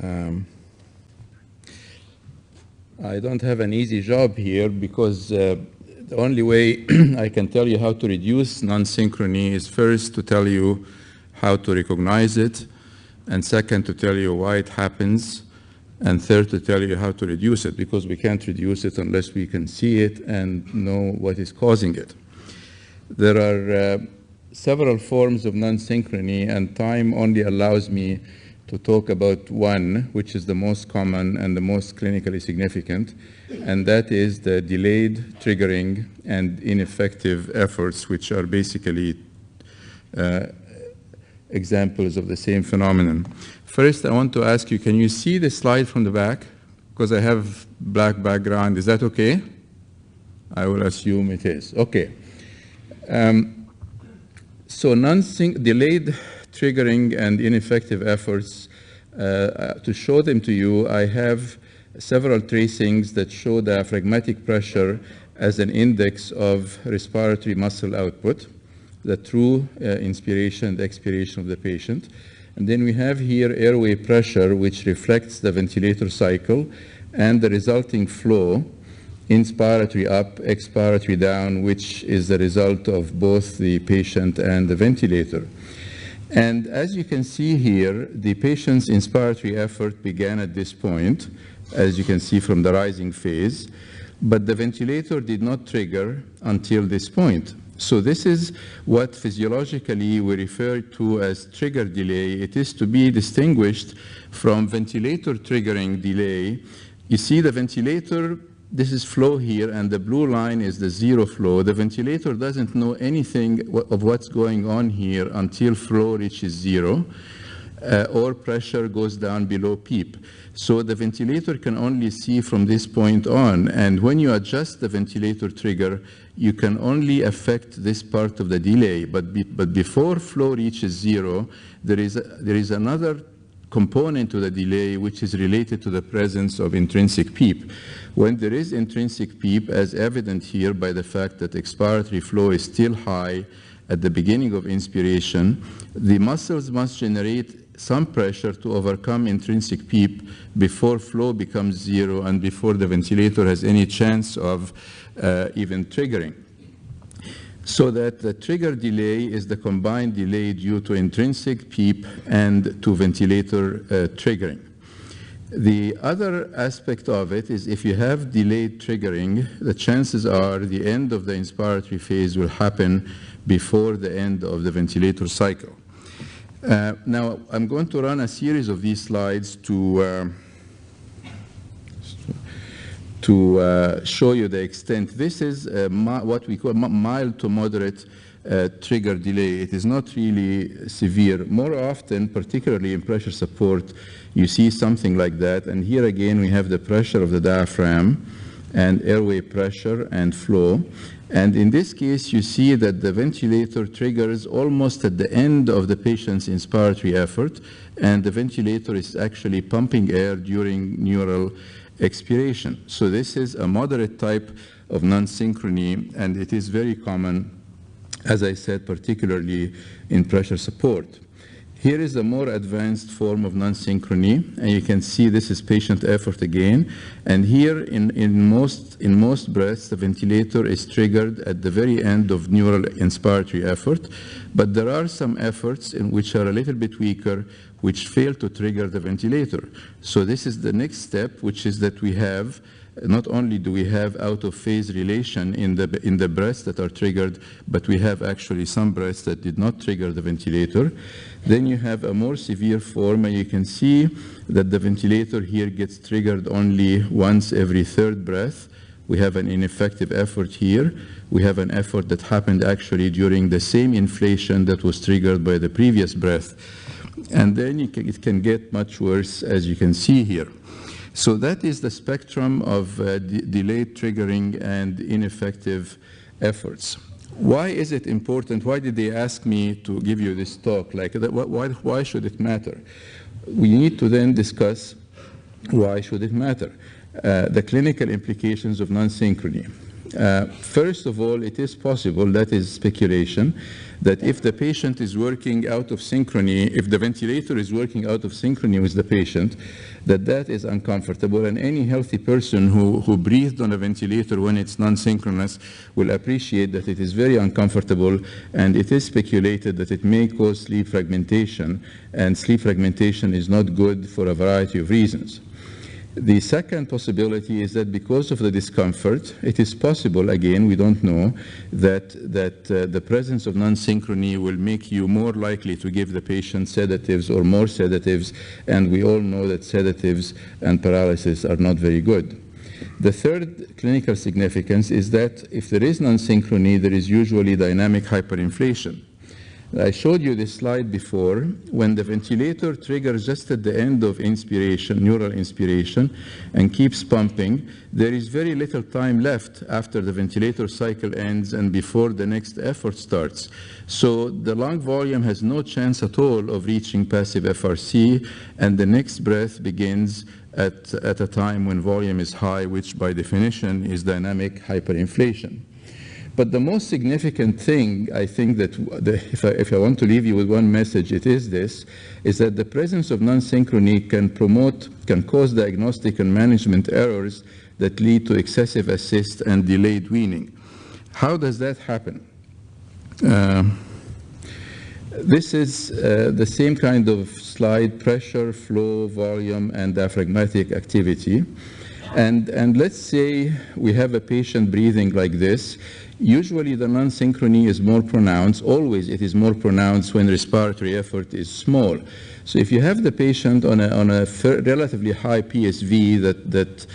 I don't have an easy job here because the only way I can tell you how to reduce non-synchrony is first to tell you how to recognize it, and second to tell you why it happens, and third to tell you how to reduce it, because we can't reduce it unless we can see it and know what is causing it. There are several forms of non-synchrony, and time only allows me to talk about one, which is the most common and the most clinically significant, and that is the delayed triggering and ineffective efforts, which are basically examples of the same phenomenon. First, I want to ask you, can you see the slide from the back? Because I have black background. Is that okay? I will assume it is. Okay. So delayed triggering and ineffective efforts, to show them to you, I have several tracings that show diaphragmatic pressure as an index of respiratory muscle output, the true inspiration and expiration of the patient. And then we have here airway pressure, which reflects the ventilator cycle and the resulting flow, inspiratory up, expiratory down, which is the result of both the patient and the ventilator. And as you can see here, the patient's inspiratory effort began at this point, as you can see from the rising phase, but the ventilator did not trigger until this point. So this is what physiologically we refer to as trigger delay. It is to be distinguished from ventilator triggering delay. You see the ventilator, this is flow here, and the blue line is the zero flow. The ventilator doesn't know anything of what's going on here until flow reaches zero, or pressure goes down below PEEP. So the ventilator can only see from this point on, and when you adjust the ventilator trigger, you can only affect this part of the delay. But before flow reaches zero, there is another component to the delay, which is related to the presence of intrinsic PEEP. When there is intrinsic PEEP, as evident here by the fact that expiratory flow is still high at the beginning of inspiration, the muscles must generate some pressure to overcome intrinsic PEEP before flow becomes zero and before the ventilator has any chance of even triggering. So that the trigger delay is the combined delay due to intrinsic PEEP and to ventilator triggering. The other aspect of it is if you have delayed triggering, the chances are the end of the inspiratory phase will happen before the end of the ventilator cycle. Now, I'm going to run a series of these slides to show you the extent. This is what we call mild to moderate trigger delay. It is not really severe. More often, particularly in pressure support, you see something like that. And here again, we have the pressure of the diaphragm and airway pressure and flow. And in this case, you see that the ventilator triggers almost at the end of the patient's inspiratory effort, and the ventilator is actually pumping air during neural expiration. So this is a moderate type of non-synchrony, and it is very common, as I said, particularly in pressure support. Here is a more advanced form of non-synchrony, and you can see this is patient effort again. And here in most breaths, the ventilator is triggered at the very end of neural inspiratory effort, but there are some efforts in which are a little bit weaker, which fail to trigger the ventilator. So this is the next step, which is that we have, not only do we have out-of-phase relation in the breaths that are triggered, but we have actually some breaths that did not trigger the ventilator. Then you have a more severe form, and you can see that the ventilator here gets triggered only once every third breath. We have an ineffective effort here. We have an effort that happened actually during the same inflation that was triggered by the previous breath. And then it can get much worse, as you can see here. So that is the spectrum of delayed triggering and ineffective efforts. Why is it important? Why did they ask me to give you this talk? Like, why should it matter? We need to then discuss why should it matter. The clinical implications of non-synchrony. First of all, it is possible, that is speculation, that if the patient is working out of synchrony, if the ventilator is working out of synchrony with the patient, that is uncomfortable. And any healthy person who breathed on a ventilator when it's non-synchronous will appreciate that it is very uncomfortable, and it is speculated that it may cause sleep fragmentation, and sleep fragmentation is not good for a variety of reasons. The second possibility is that because of the discomfort, it is possible, again, we don't know, that the presence of non-synchrony will make you more likely to give the patient sedatives or more sedatives, and we all know that sedatives and paralysis are not very good. The third clinical significance is that if there is non-synchrony, there is usually dynamic hyperinflation. I showed you this slide before. When the ventilator triggers just at the end of inspiration, neural inspiration, and keeps pumping, there is very little time left after the ventilator cycle ends and before the next effort starts. So the lung volume has no chance at all of reaching passive FRC, and the next breath begins at a time when volume is high, which by definition is dynamic hyperinflation. But the most significant thing, I think, that if I want to leave you with one message, it is this, is that the presence of non-synchrony can cause diagnostic and management errors that lead to excessive assist and delayed weaning. How does that happen? This is the same kind of slide: pressure, flow, volume, and diaphragmatic activity. And let's say we have a patient breathing like this. Usually the non-synchrony is more pronounced. Always it is more pronounced when respiratory effort is small. So if you have the patient on a relatively high PSV that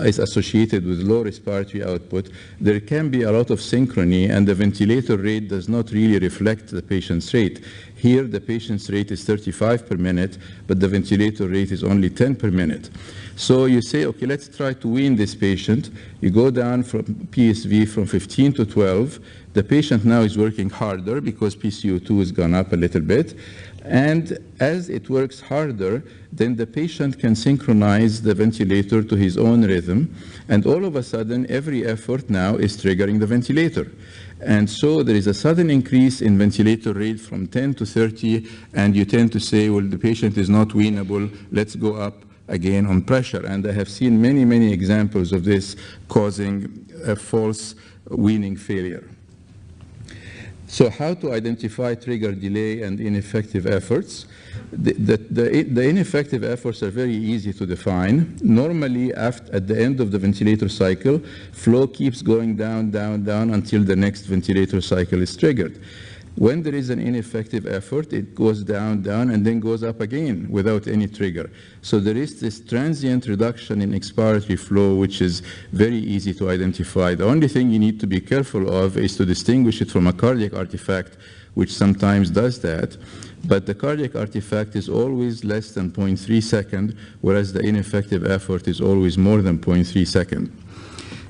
is associated with low respiratory output, there can be a lot of synchrony, and the ventilator rate does not really reflect the patient's rate. Here the patient's rate is 35 per minute, but the ventilator rate is only 10 per minute. So you say, okay, let's try to wean this patient. You go down from PSV from 15 to 12. The patient now is working harder because PCO2 has gone up a little bit. And as it works harder, then the patient can synchronize the ventilator to his own rhythm. And all of a sudden, every effort now is triggering the ventilator. And so there is a sudden increase in ventilator rate from 10 to 30, and you tend to say, well, the patient is not weanable, let's go up again on pressure. And I have seen many, many examples of this causing a false weaning failure. So how to identify trigger delay and ineffective efforts? The ineffective efforts are very easy to define. Normally, at the end of the ventilator cycle, flow keeps going down, down, down until the next ventilator cycle is triggered. When there is an ineffective effort, it goes down, down, and then goes up again without any trigger. So there is this transient reduction in expiratory flow, which is very easy to identify. The only thing you need to be careful of is to distinguish it from a cardiac artifact, which sometimes does that. But the cardiac artifact is always less than 0.3 second, whereas the ineffective effort is always more than 0.3 second.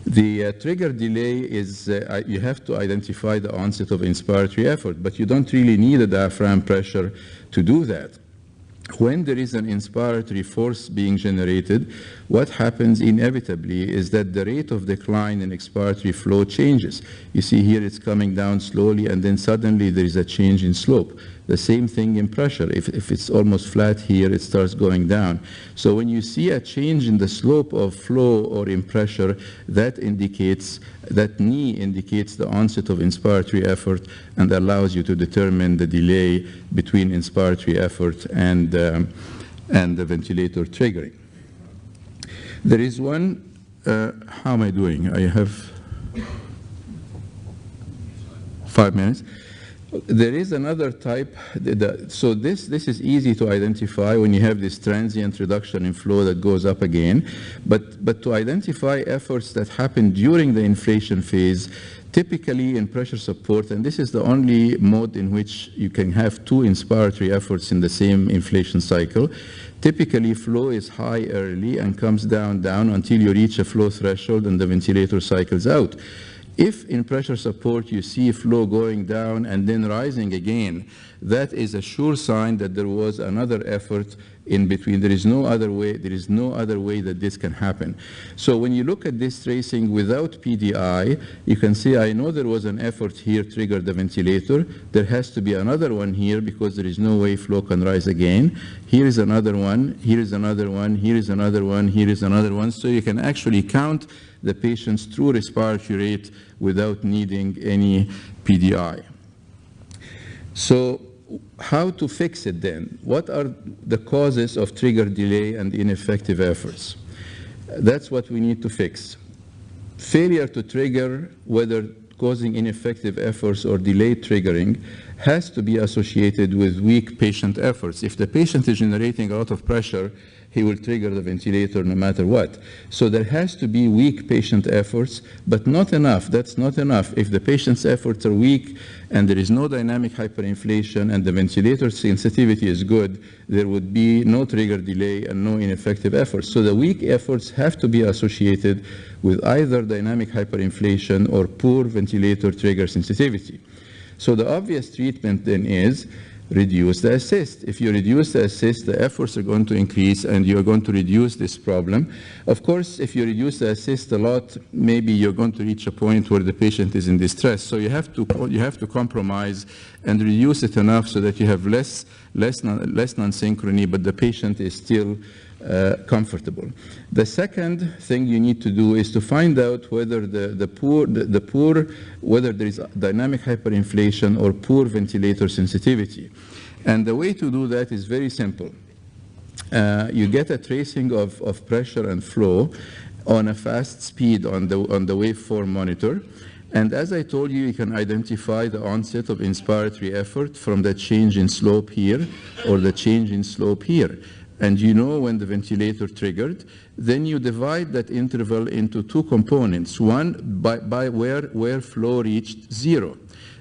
The trigger delay is, you have to identify the onset of inspiratory effort, but you don't really need a diaphragm pressure to do that. When there is an inspiratory force being generated, what happens inevitably is that the rate of decline in expiratory flow changes. You see here it's coming down slowly, and then suddenly there is a change in slope. The same thing in pressure. If it's almost flat here, it starts going down. So when you see a change in the slope of flow or in pressure, that indicates, that knee indicates the onset of inspiratory effort and allows you to determine the delay between inspiratory effort and the ventilator triggering. There is one, how am I doing? I have 5 minutes. There is another type, so this is easy to identify when you have this transient reduction in flow that goes up again, but to identify efforts that happen during the inflation phase, typically in pressure support, and this is the only mode in which you can have two inspiratory efforts in the same inflation cycle. Typically flow is high early and comes down, down until you reach a flow threshold and the ventilator cycles out. If in pressure support you see flow going down and then rising again, that is a sure sign that there was another effort in between. There is no other way that this can happen. So when you look at this tracing without PDI, you can see I know there was an effort here triggered the ventilator. There has to be another one here because there is no way flow can rise again. Here is another one, here is another one, here is another one, here is another one. So you can actually count the patient's true respiratory rate without needing any PDI. So how to fix it then? What are the causes of trigger delay and ineffective efforts? That's what we need to fix. Failure to trigger, whether causing ineffective efforts or delayed triggering, has to be associated with weak patient efforts. If the patient is generating a lot of pressure, he will trigger the ventilator no matter what. So there has to be weak patient efforts, but not enough. That's not enough. If the patient's efforts are weak and there is no dynamic hyperinflation and the ventilator sensitivity is good, there would be no trigger delay and no ineffective efforts. So the weak efforts have to be associated with either dynamic hyperinflation or poor ventilator trigger sensitivity. So the obvious treatment then is reduce the assist. If you reduce the assist, the efforts are going to increase and you're going to reduce this problem. Of course, if you reduce the assist a lot, maybe you're going to reach a point where the patient is in distress. So you have to compromise and reduce it enough so that you have less non-synchrony, but the patient is still comfortable. The second thing you need to do is to find out whether whether there is dynamic hyperinflation or poor ventilator sensitivity. And the way to do that is very simple. You get a tracing of pressure and flow on a fast speed on the waveform monitor. And as I told you, you can identify the onset of inspiratory effort from the change in slope here or the change in slope here. And you know when the ventilator triggered, then you divide that interval into two components. One, by where flow reached zero.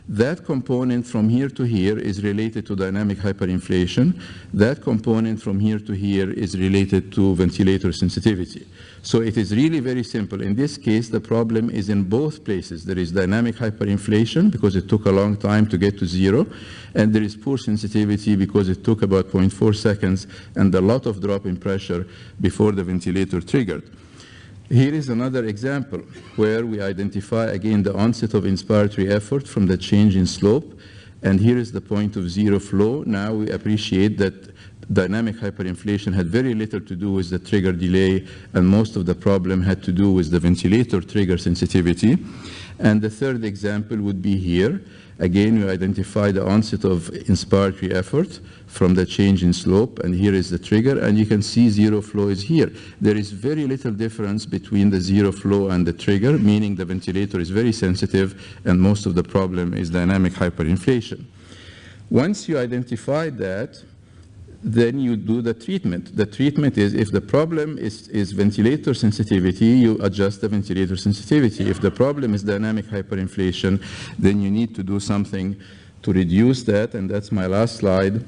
That component from here to here is related to dynamic hyperinflation. That component from here to here is related to ventilator sensitivity. So it is really very simple. In this case, the problem is in both places. There is dynamic hyperinflation because it took a long time to get to zero, and there is poor sensitivity because it took about 0.4 seconds and a lot of drop in pressure before the ventilator triggered. Here is another example where we identify again the onset of inspiratory effort from the change in slope, and here is the point of zero flow. Now we appreciate that dynamic hyperinflation had very little to do with the trigger delay, and most of the problem had to do with the ventilator trigger sensitivity. And the third example would be here. Again, we identify the onset of inspiratory effort from the change in slope, and here is the trigger, and you can see zero flow is here. There is very little difference between the zero flow and the trigger, meaning the ventilator is very sensitive, and most of the problem is dynamic hyperinflation. Once you identify that, then you do the treatment. The treatment is, if the problem is ventilator sensitivity, you adjust the ventilator sensitivity. If the problem is dynamic hyperinflation, then you need to do something to reduce that, and that's my last slide.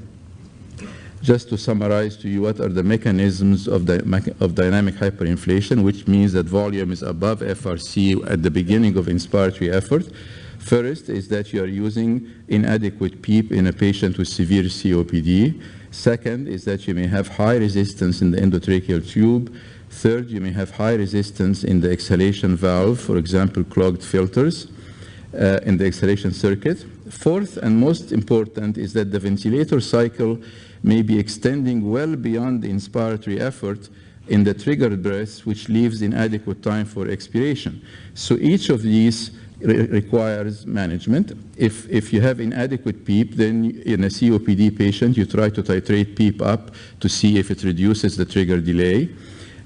Just to summarize to you what are the mechanisms of dynamic hyperinflation, which means that volume is above FRC at the beginning of inspiratory effort. First is that you are using inadequate PEEP in a patient with severe COPD. Second is that you may have high resistance in the endotracheal tube. Third, you may have high resistance in the exhalation valve, for example, clogged filters in the exhalation circuit. Fourth, and most important, is that the ventilator cycle may be extending well beyond the inspiratory effort in the triggered breaths, which leaves inadequate time for expiration. So each of these requires management. If you have inadequate PEEP, then in a COPD patient, you try to titrate PEEP up to see if it reduces the trigger delay.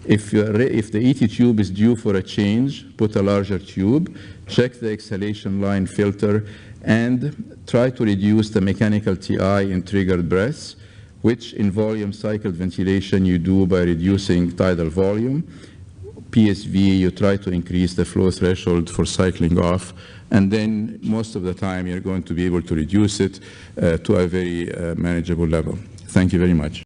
If the ET tube is due for a change, put a larger tube, check the exhalation line filter, and try to reduce the mechanical TI in triggered breaths, which in volume cycled ventilation you do by reducing tidal volume. PSV, you try to increase the flow threshold for cycling off, and then most of the time you're going to be able to reduce it to a very manageable level. Thank you very much.